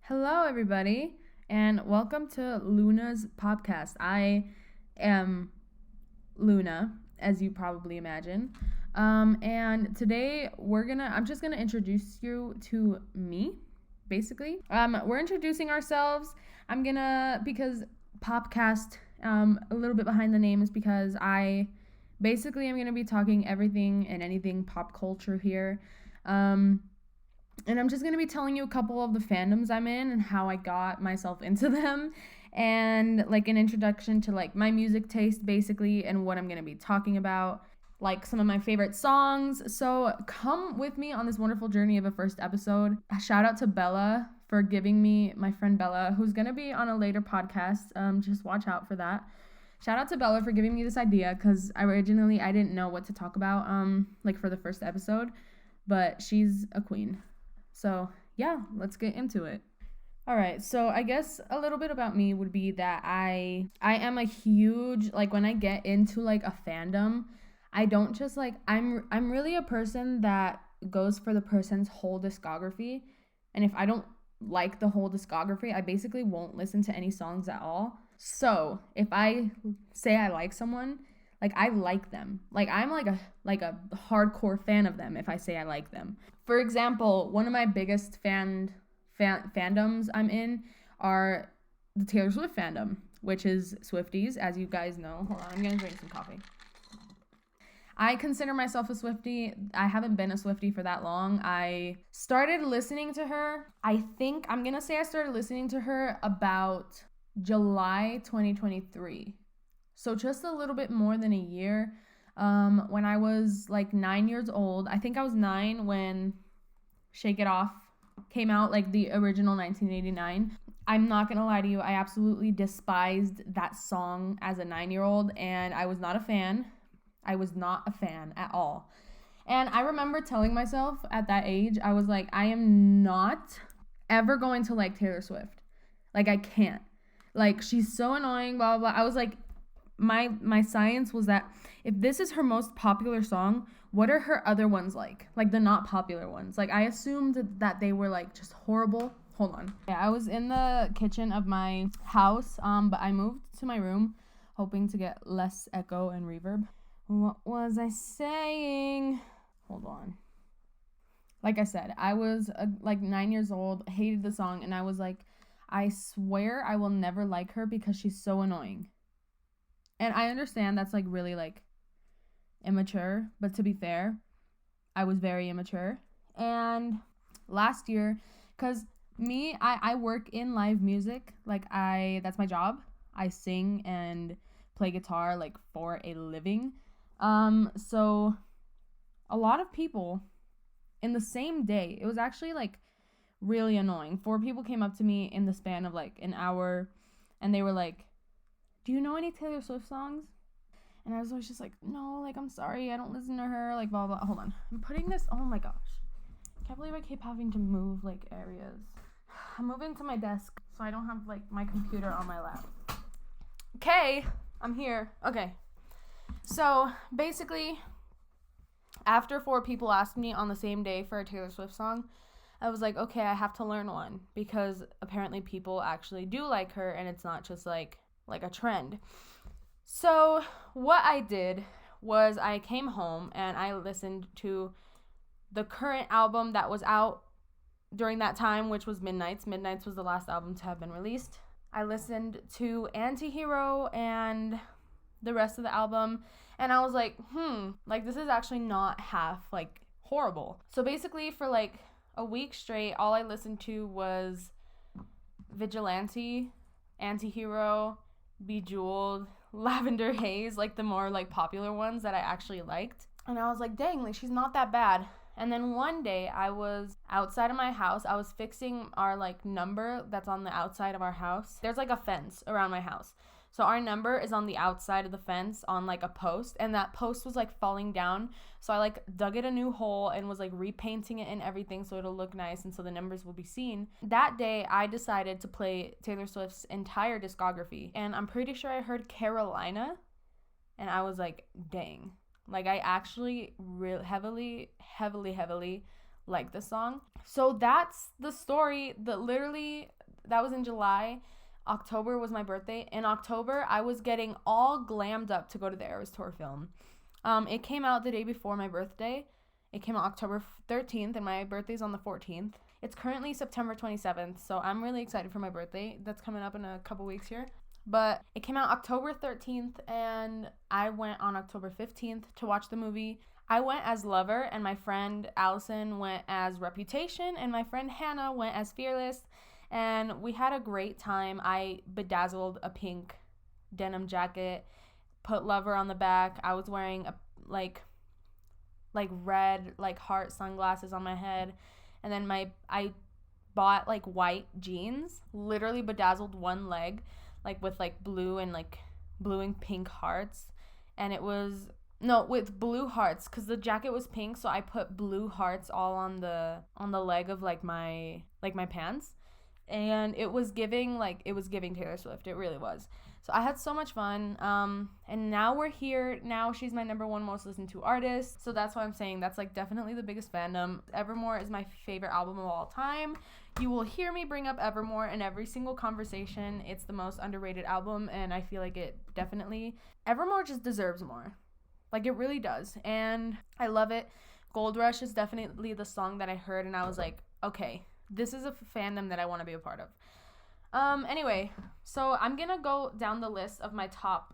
Hello, everybody, and welcome to Luna's podcast. I am Luna, as you probably imagine. And today I'm just gonna introduce you to me, basically. We're introducing ourselves. Because Popcast, a little bit behind the name is because I'm gonna be talking everything and anything pop culture here. Um, and I'm just going to be telling you a couple of the fandoms I'm in and how I got myself into them and like an introduction to like my music taste basically and what I'm going to be talking about, like some of my favorite songs. So come with me on this wonderful journey of a first episode. A shout out to Bella for giving me, my friend Bella, who's going to be on a later podcast. Just watch out for that. Shout out to Bella for giving me this idea because originally I didn't know what to talk about like for the first episode, but she's a queen. So, yeah, let's get into it. All right, so I guess a little bit about me would be that I am a huge like when I get into like a fandom, I don't just like I'm really a person that goes for the person's whole discography. And if I don't like the whole discography, I basically won't listen to any songs at all. So, if I say I like someone, like I like them. Like I'm like a hardcore fan of them if I say I like them. For example, one of my biggest fandoms I'm in are the Taylor Swift fandom, which is Swifties, as you guys know. Hold on, I'm gonna drink some coffee. I consider myself a Swiftie. I haven't been a Swiftie for that long. I started listening to her. I think I'm gonna say I started listening to her about July 2023. So just a little bit more than a year. When I was like 9 years old, I think I was 9 when Shake It Off came out, like the original 1989. I'm not gonna lie to you, I absolutely despised that song as a 9-year-old, and I was not a fan. I was not a fan at all. And I remember telling myself at that age, I was like, I am not ever going to like Taylor Swift. Like, I can't. Like, she's so annoying, blah, blah, blah. I was like, my science was that if this is her most popular song, what are her other ones like? Like the not popular ones. Like I assumed that they were like just horrible. Hold on. Yeah, I was in the kitchen of my house, but I moved to my room hoping to get less echo and reverb. What was I saying? Hold on. Like I said, I was like 9 years old, hated the song, and I was like, I swear I will never like her because she's so annoying. And I understand that's like really like immature, but to be fair, I was very immature. And last year, cuz I work in live music, like that's my job. I sing and play guitar like for a living. So a lot of people in the same day, it was actually like really annoying. 4 people came up to me in the span of like an hour and they were like, "Do you know any Taylor Swift songs?" And I was always just like, "No, like, I'm sorry, I don't listen to her, like, blah, blah." Hold on. I'm putting this, oh my gosh. I can't believe I keep having to move, like, areas. I'm moving to my desk so I don't have, like, my computer on my lap. Okay, I'm here. Okay. So, basically, after 4 people asked me on the same day for a Taylor Swift song, I was like, okay, I have to learn one because apparently people actually do like her and it's not just, like a trend. So what I did was I came home and I listened to the current album that was out during that time, which was Midnights. Midnights was the last album to have been released. I listened to Antihero and the rest of the album, and I was like, like this is actually not half like horrible. So basically for like a week straight, all I listened to was Vigilante, Antihero, Bejeweled, Lavender Haze, like the more like popular ones that I actually liked. And I was like, dang, like she's not that bad. And then one day I was outside of my house. I was fixing our like number that's on the outside of our house. There's like a fence around my house. So our number is on the outside of the fence on like a post, and that post was like falling down. So I like dug it a new hole and was like repainting it and everything so it'll look nice and so the numbers will be seen. That day I decided to play Taylor Swift's entire discography, and I'm pretty sure I heard Carolina and I was like, dang. Like I actually heavily like the song. So that's the story. That was in July. October was my birthday. In October, I was getting all glammed up to go to the Eras Tour film. It came out the day before my birthday. It came out October 13th, and my birthday's on the 14th. It's currently September 27th, so I'm really excited for my birthday. That's coming up in a couple weeks here. But it came out October 13th, and I went on October 15th to watch the movie. I went as Lover, and my friend Allison went as Reputation, and my friend Hannah went as Fearless. And we had a great time. I bedazzled a pink denim jacket, put Lover on the back. I was wearing a like red heart sunglasses on my head, and then I bought white jeans, literally bedazzled one leg with blue and pink hearts, and it was with blue hearts because the jacket was pink, so I put blue hearts all on the leg of my pants. And it was giving Taylor Swift. It really was. So I had so much fun. And now we're here. Now she's my number one most listened to artist. So that's why I'm saying that's definitely the biggest fandom. Evermore is my favorite album of all time. You will hear me bring up Evermore in every single conversation. It's the most underrated album, and I feel like Evermore just deserves more. It really does. And I love it. Gold Rush is definitely the song that I heard, and I was like, okay, this is a fandom that I want to be a part of. Anyway, so I'm going to go down the list of my top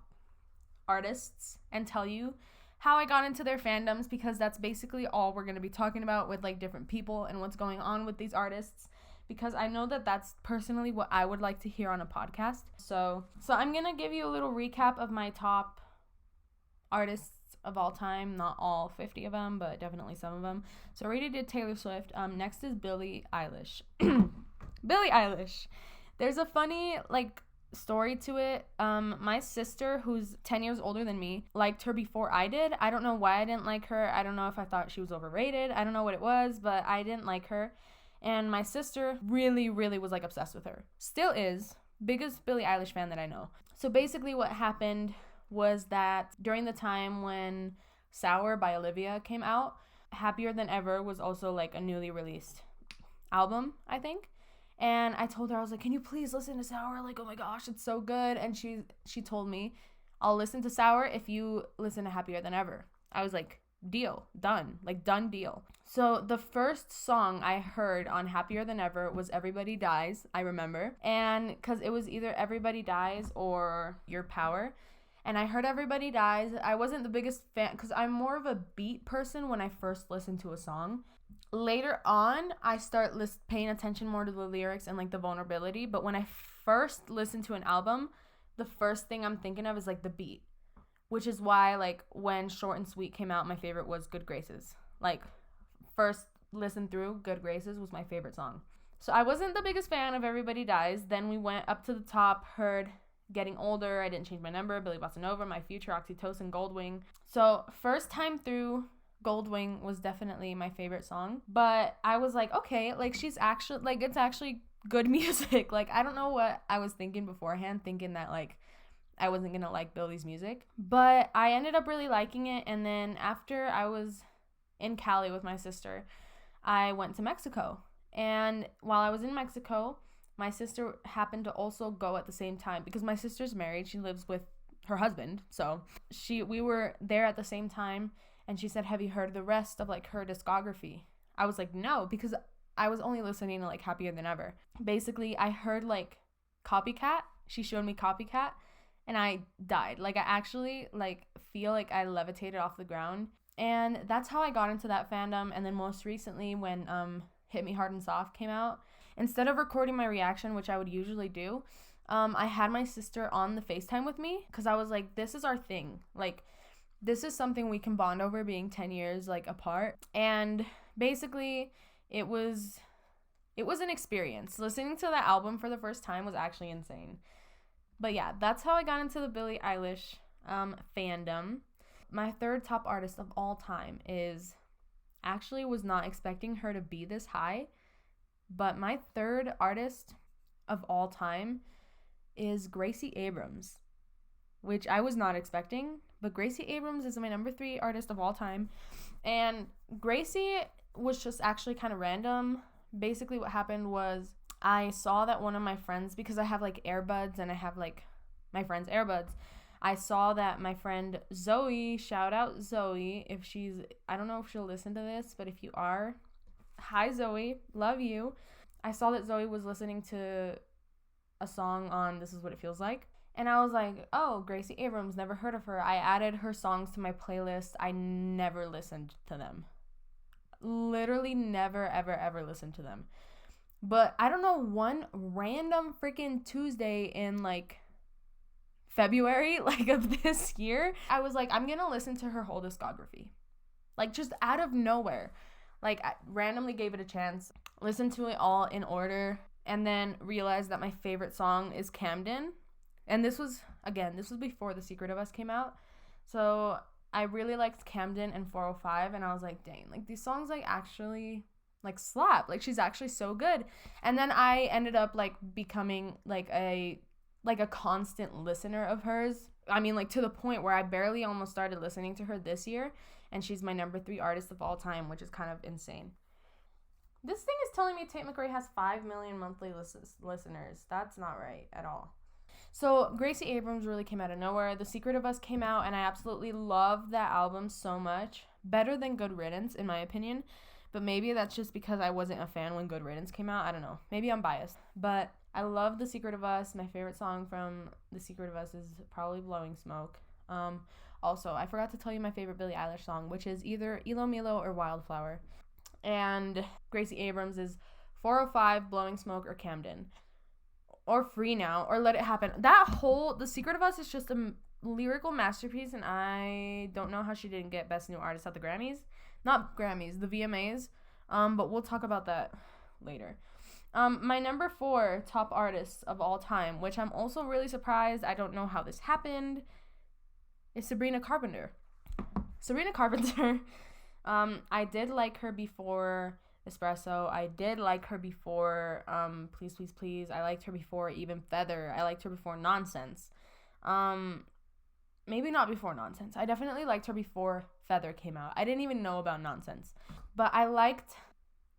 artists and tell you how I got into their fandoms, because that's basically all we're going to be talking about with different people and what's going on with these artists, because I know that that's personally what I would like to hear on a podcast. So I'm going to give you a little recap of my top artists of all time. Not all 50 of them, but definitely some of them. So I already did Taylor Swift. Next is Billie Eilish. Billie Eilish. There's a funny story to it. My sister, who's 10 years older than me, liked her before I did. I don't know why I didn't like her. I don't know if I thought she was overrated. I don't know what it was, but I didn't like her. And my sister really, really was obsessed with her. Still is. Biggest Billie Eilish fan that I know. So basically what happened was that during the time when Sour by Olivia came out, Happier Than Ever was also a newly released album, I think. And I told her, I was like, can you please listen to Sour? Oh my gosh, it's so good. And she told me, I'll listen to Sour if you listen to Happier Than Ever. I was like, deal, done, done deal. So the first song I heard on Happier Than Ever was Everybody Dies, I remember. And because it was either Everybody Dies or Your Power. And I heard Everybody Dies. I wasn't the biggest fan because I'm more of a beat person when I first listen to a song. Later on, I start paying attention more to the lyrics and the vulnerability. But when I first listen to an album, the first thing I'm thinking of is the beat. Which is why when Short and Sweet came out, my favorite was Good Graces. First listen through, Good Graces was my favorite song. So I wasn't the biggest fan of Everybody Dies. Then we went up to the top, heard Getting Older, I Didn't Change My Number, Billy Bossa Nova, My Future, Oxytocin, Goldwing. So first time through, Goldwing was definitely my favorite song. But I was like, okay, she's actually, it's actually good music. I don't know what I was thinking beforehand, thinking that, I wasn't gonna like Billie's music. But I ended up really liking it. And then after I was in Cali with my sister, I went to Mexico. And while I was in Mexico, my sister happened to also go at the same time because my sister's married. She lives with her husband. So we were there at the same time, and she said, have you heard the rest of her discography? I was like, no, because I was only listening to Happier Than Ever. Basically, I heard Copycat. She showed me Copycat, and I died. I actually feel I levitated off the ground. And that's how I got into that fandom. And then most recently when Hit Me Hard and Soft came out, instead of recording my reaction, which I would usually do, I had my sister on the FaceTime with me because I was like, this is our thing. This is something we can bond over being 10 years apart. And basically it was an experience. Listening to that album for the first time was actually insane. But yeah, that's how I got into the Billie Eilish fandom. My third top artist of all time was not expecting her to be this high. But my third artist of all time is Gracie Abrams, which I was not expecting. But Gracie Abrams is my number 3 artist of all time. And Gracie was just actually kind of random. Basically what happened was I saw that one of my friends, because I have like earbuds and I have like my friend's earbuds, I saw that my friend Zoe, shout out Zoe, if she's, I don't know if she'll listen to this, but if you are, hi Zoe, love you. I saw that Zoe was listening to a song on This Is What It Feels Like. And I was like, oh, Gracie Abrams, never heard of her. I added her songs to my playlist. I never listened to them. Literally never, ever, ever listened to them. But I don't know, one random freaking Tuesday in like February, like of this year, I was like, I'm gonna listen to her whole discography. Like just out of nowhere. Like I randomly gave it a chance, listened to it all in order, and then realized that my favorite song is Camden. And this was before The Secret of Us came out. So I really liked Camden and 405, and I was like, dang, like these songs like actually like slap. Like she's actually so good. And then I ended up like becoming like a constant listener of hers. I mean, like to the point where I barely almost started listening to her this year, and she's my number 3 artist of all time, which is kind of insane. This thing is telling me Tate McRae has 5 million monthly listeners. That's not right at all. So Gracie Abrams really came out of nowhere. The Secret of Us came out, and I absolutely love that album so much. Better than Good Riddance, in my opinion. But maybe that's just because I wasn't a fan when Good Riddance came out. I don't know. Maybe I'm biased. But I love The Secret of Us. My favorite song from The Secret of Us is probably Blowing Smoke. Also, I forgot to tell you my favorite Billie Eilish song, which is either Ilo Milo or Wildflower. And Gracie Abrams is 405, Blowing Smoke, or Camden. Or Free Now, or Let It Happen. The Secret of Us is just a lyrical masterpiece, and I don't know how she didn't get Best New Artist at the Grammys. Not Grammys, the VMAs. But we'll talk about that later. My number 4 top artists of all time, which I'm also really surprised, I don't know how this happened, is Sabrina Carpenter. Sabrina Carpenter, I did like her before Espresso. I did like her before Please Please Please. I liked her before even Feather. I liked her before Nonsense. Maybe not before Nonsense. I definitely liked her before Feather came out. I didn't even know about Nonsense. But I liked,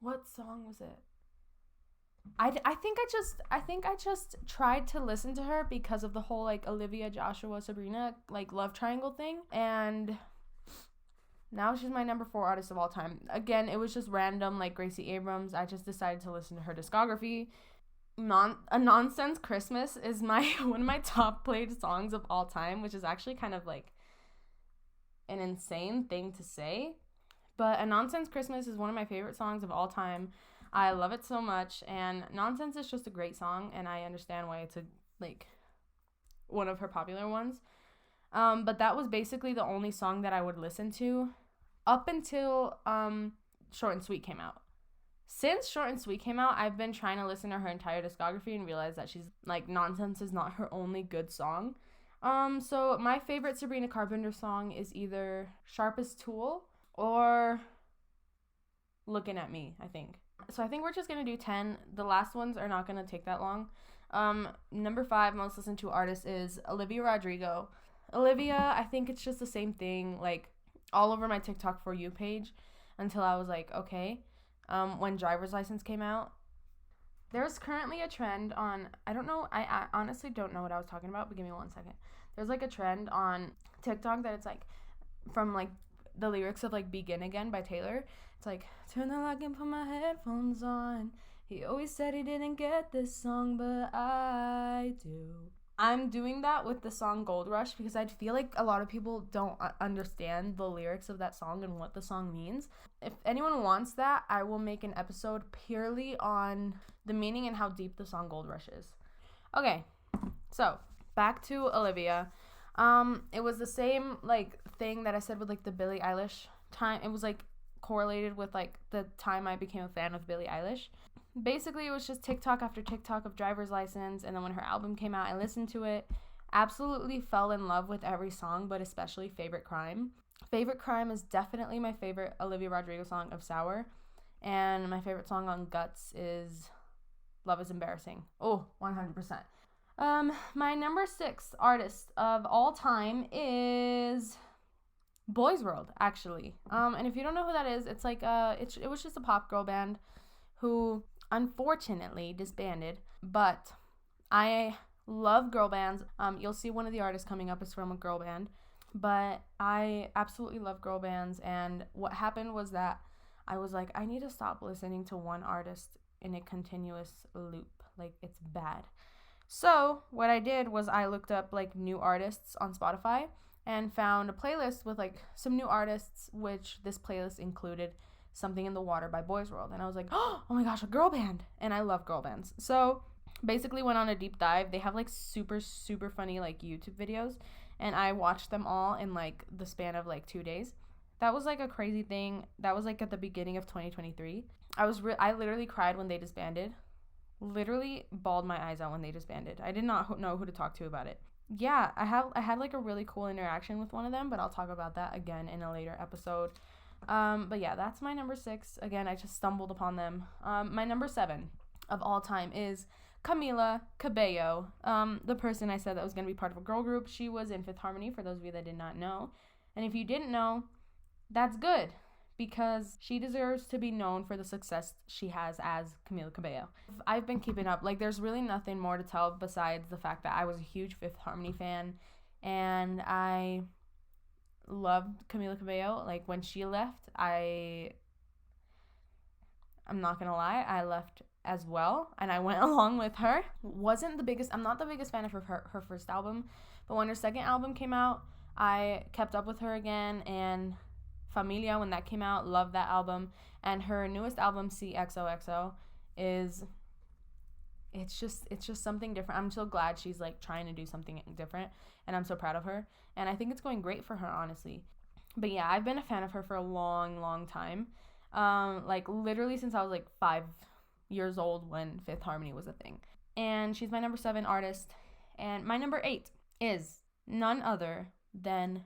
what song was it? I think I just tried to listen to her because of the whole like Olivia, Joshua, Sabrina like love triangle thing, and now she's my number 4 artist of all time. Again, it was just random, like Gracie Abrams. I just decided to listen to her discography. A Nonsense Christmas is one of my top played songs of all time, which is actually kind of like an insane thing to say. But A Nonsense Christmas is one of my favorite songs of all time. I love it so much, and Nonsense is just a great song, and I understand why it's one of her popular ones. But that was basically the only song that I would listen to up until Short and Sweet came out. Since Short and Sweet came out, I've been trying to listen to her entire discography and realize that she's like, Nonsense is not her only good song. So my favorite Sabrina Carpenter song is either Sharpest Tool or Looking at Me, I think. So I think we're just going to do 10. The last ones are not going to take that long. Number 5 most listened to artist is Olivia Rodrigo. Olivia, I think it's just the same thing, like, all over my TikTok For You page until I was like, okay. When Driver's License came out, there's currently a trend on, I don't know, I honestly don't know what I was talking about, but give me 1 second. There's, like, a trend on TikTok that it's, like, from, like, the lyrics of, like, Begin Again by Taylor. It's like, turn the lock and put my headphones on. He always said he didn't get this song, but I do. I'm doing that with the song Gold Rush because I feel like a lot of people don't understand the lyrics of that song and what the song means. If anyone wants that, I will make an episode purely on the meaning and how deep the song Gold Rush is. Okay, so back to Olivia. It was the same like thing that I said with like the Billie Eilish time. It was like correlated with like the time I became a fan of Billie Eilish. Basically, it was just TikTok after TikTok of Driver's License, and then when her album came out, I listened to it, absolutely fell in love with every song, but especially Favorite Crime. Favorite Crime is definitely my favorite Olivia Rodrigo song of Sour, and my favorite song on Guts is Love is Embarrassing. Oh, 100%. My number 6 artist of all time is Boys World, actually. And if you don't know who that is, it's like it was just a pop girl band who unfortunately disbanded. But I love girl bands. You'll see one of the artists coming up is from a girl band, but I absolutely love girl bands. And what happened was that I was like, I need to stop listening to one artist in a continuous loop. Like, it's bad. So what I did was I looked up like new artists on Spotify and found a playlist with like some new artists, which this playlist included Something in the Water by Boys World. And I was like, oh my gosh, a girl band. And I love girl bands. So basically went on a deep dive. They have like super, super funny like YouTube videos. And I watched them all in like the span of like 2 days. That was like a crazy thing. That was like at the beginning of 2023. I literally cried when they disbanded. Literally bawled my eyes out when they disbanded. I did not know who to talk to about it. Yeah, I had like a really cool interaction with one of them, but I'll talk about that again in a later episode. But yeah, that's my number 6. Again, I just stumbled upon them. My number 7 of all time is Camila Cabello. The person I said that was going to be part of a girl group. She was in Fifth Harmony, for those of you that did not know. And if you didn't know, that's good, because she deserves to be known for the success she has as Camila Cabello. I've been keeping up. Like, there's really nothing more to tell besides the fact that I was a huge Fifth Harmony fan, and I loved Camila Cabello. Like, when she left, I'm not gonna lie, I left as well, and I went along with her. I'm not the biggest fan of her first album, but when her second album came out, I kept up with her again, and Familia, when that came out, loved that album. And her newest album, CXOXO, it's just something different. I'm so glad she's like trying to do something different, and I'm so proud of her, and I think it's going great for her, honestly. But yeah, I've been a fan of her for a long time, like literally since I was like 5 years old when Fifth Harmony was a thing. And she's my number 7 artist. And my number 8 is none other than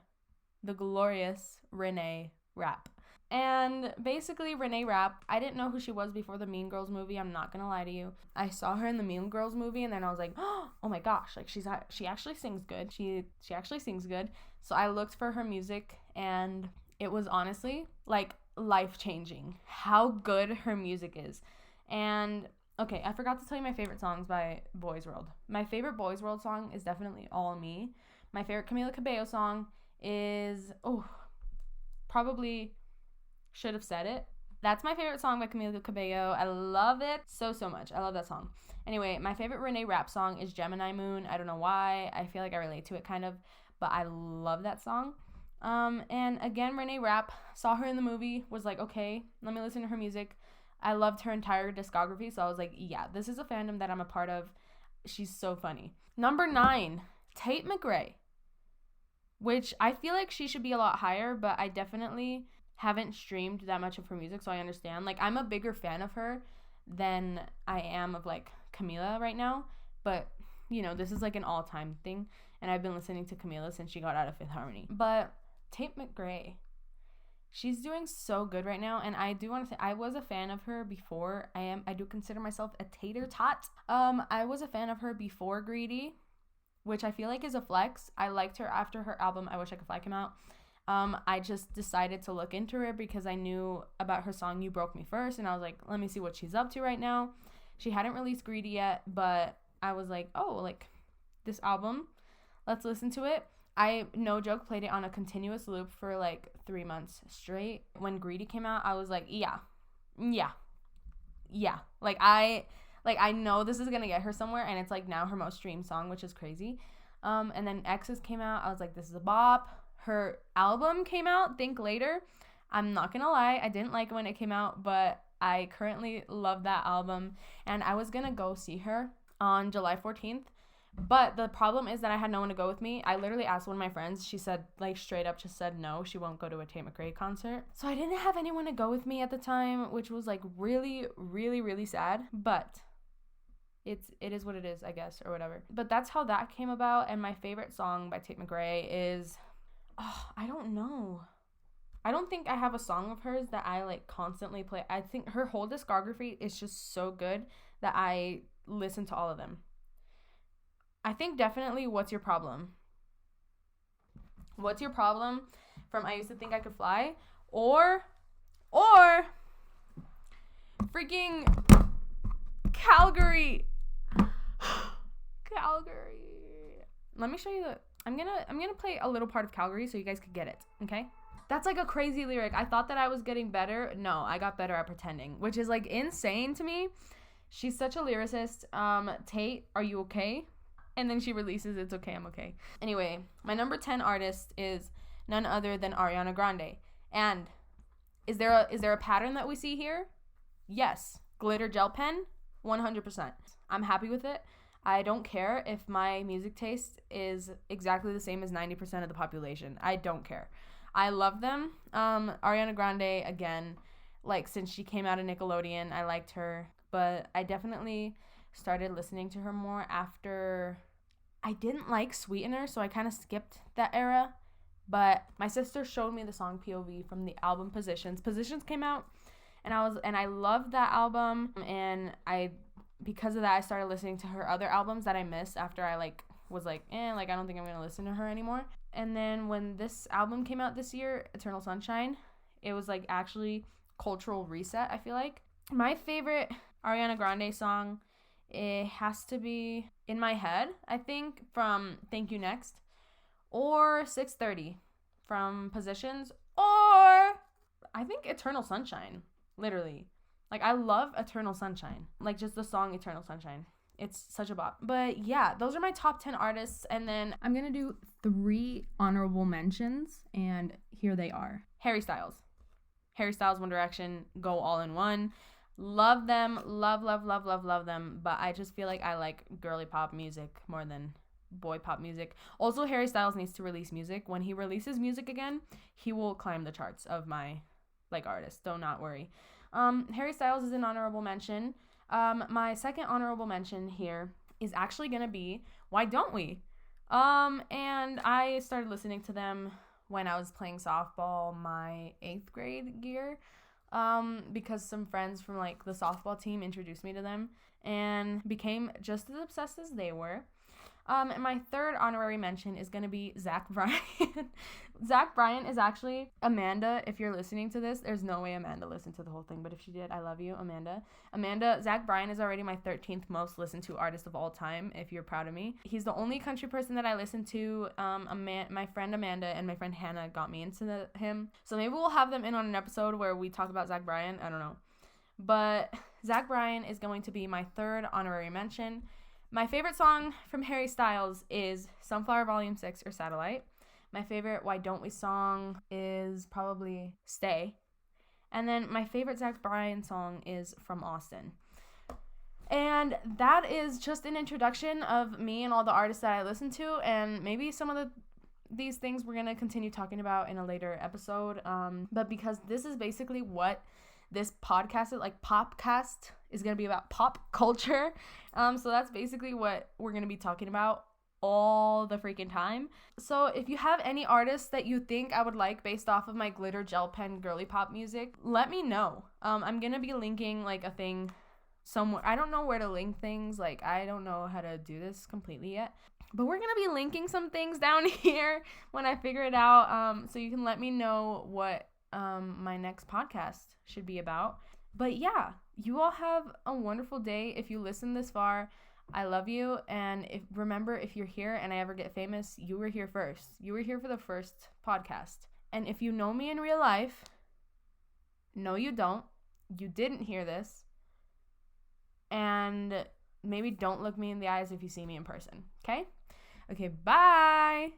the glorious Renee Rapp. And basically, Renee Rapp, I didn't know who she was before the Mean Girls movie. I'm not gonna lie to you. I saw her in the Mean Girls movie, and then I was like, oh my gosh, like she actually sings good. She actually sings good. So I looked for her music, and it was honestly like life-changing how good her music is. And okay, I forgot to tell you my favorite songs by Boys World. My favorite Boys World song is definitely All Me. My favorite Camila Cabello song is probably Should Have Said It. That's my favorite song by Camila Cabello. I love it so much. I love that song. Anyway, my favorite Renee Rapp song is Gemini Moon. I don't know why. I feel like I relate to it kind of, but I love that song. And again, Renee Rapp, saw her in the movie, was like, okay, let me listen to her music. I loved her entire discography, so I was like, yeah, this is a fandom that I'm a part of. She's so funny. Number 9, Tate McRae, which I feel like she should be a lot higher, but I definitely haven't streamed that much of her music, so I understand. Like, I'm a bigger fan of her than I am of, like, Camila right now, but, you know, this is, like, an all-time thing, and I've been listening to Camila since she got out of Fifth Harmony. But Tate McRae, she's doing so good right now, and I do want to say, I was a fan of her before. I do consider myself a tater tot. I was a fan of her before Greedy, which I feel like is a flex. I liked her after her album I Wish I Could Fly came out. I just decided to look into her because I knew about her song You Broke Me First, and I was like, let me see what she's up to right now. She hadn't released Greedy yet, but I was like, oh, like, this album, let's listen to it. I, no joke, played it on a continuous loop for like 3 months straight. When Greedy came out, I was like, yeah. Like, I know this is gonna get her somewhere, and it's like now her most streamed song, which is crazy. And then Exes came out. I was like, this is a bop. Her album came out, Think Later. I'm not gonna lie, I didn't like it when it came out, but I currently love that album, and I was gonna go see her on July 14th. But the problem is that I had no one to go with me. I literally asked one of my friends. She said, like, straight up just said no, she won't go to a Tate McRae concert. So I didn't have anyone to go with me at the time, which was like really sad. But it is what it is, I guess, or whatever. But that's how that came about. And my favorite song by Tate McRae is, I don't know. I don't think I have a song of hers that I like constantly play. I think her whole discography is just so good that I listen to all of them. I think definitely What's Your Problem? What's Your Problem from I Used to Think I Could Fly, or freaking Calgary. Calgary. Let me show you I'm gonna play a little part of Calgary so you guys could get it, okay? That's like a crazy lyric. I thought that I was getting better. No, I got better at pretending, which is like insane to me. She's such a lyricist. Tate, are you okay? And then she releases It's Okay, I'm Okay. Anyway, my number 10 artist is none other than Ariana Grande. And is there a pattern that we see here? Yes. Glitter gel pen, 100%. I'm happy with it. I don't care if my music taste is exactly the same as 90% of the population. I don't care. I love them. Ariana Grande, again, like since she came out of Nickelodeon, I liked her. But I definitely started listening to her more after I didn't like Sweetener, so I kind of skipped that era. But my sister showed me the song POV from the album Positions. Positions came out, and I loved that album, and because of that I started listening to her other albums that I missed after I was I don't think I'm going to listen to her anymore. And then when this album came out this year, Eternal Sunshine, it was like actually cultural reset, I feel like. My favorite Ariana Grande song, it has to be In My Head, I think, from Thank You Next, or 6:30 from Positions, or I think Eternal Sunshine, literally. Like, I love Eternal Sunshine, like just the song Eternal Sunshine. It's such a bop. But yeah, those are my top 10 artists, and then I'm gonna do 3 honorable mentions, and here they are. Harry Styles, One Direction, go all in one. Love them, love them, but I just feel like I like girly pop music more than boy pop music. Also, Harry Styles needs to release music. When he releases music again, he will climb the charts of my artists. Do not worry. Harry Styles is an honorable mention. My second honorable mention here is actually gonna be Why Don't We? And I started listening to them when I was playing softball my 8th grade year. Because some friends from the softball team introduced me to them and became just as obsessed as they were. And my third honorary mention is going to be Zach Bryan. Zach Bryan is actually, Amanda, if you're listening to this, there's no way Amanda listened to the whole thing, but if she did, I love you, Amanda. Zach Bryan is already my 13th most listened to artist of all time, if you're proud of me. He's the only country person that I listen to. My friend Amanda and my friend Hannah got me into him. So maybe we'll have them in on an episode where we talk about Zach Bryan. I don't know. But Zach Bryan is going to be my third honorary mention. My favorite song from Harry Styles is Sunflower Volume 6 or Satellite. My favorite Why Don't We song is probably Stay. And then my favorite Zach Bryan song is From Austin. And that is just an introduction of me and all the artists that I listen to, and maybe some of these things we're going to continue talking about in a later episode. But because this is basically what this podcast is, Popcast is going to be about pop culture. So that's basically what we're going to be talking about all the freaking time. So if you have any artists that you think I would like based off of my glitter gel pen girly pop music, let me know. I'm going to be linking a thing somewhere. I don't know where to link things. I don't know how to do this completely yet. But we're going to be linking some things down here when I figure it out. So you can let me know what my next podcast should be about. But yeah, you all have a wonderful day. If you listen this far, I love you. And remember, if you're here and I ever get famous, you were here first. You were here for the first podcast. And if you know me in real life, no, you don't. You didn't hear this. And maybe don't look me in the eyes if you see me in person. Okay? Okay, bye.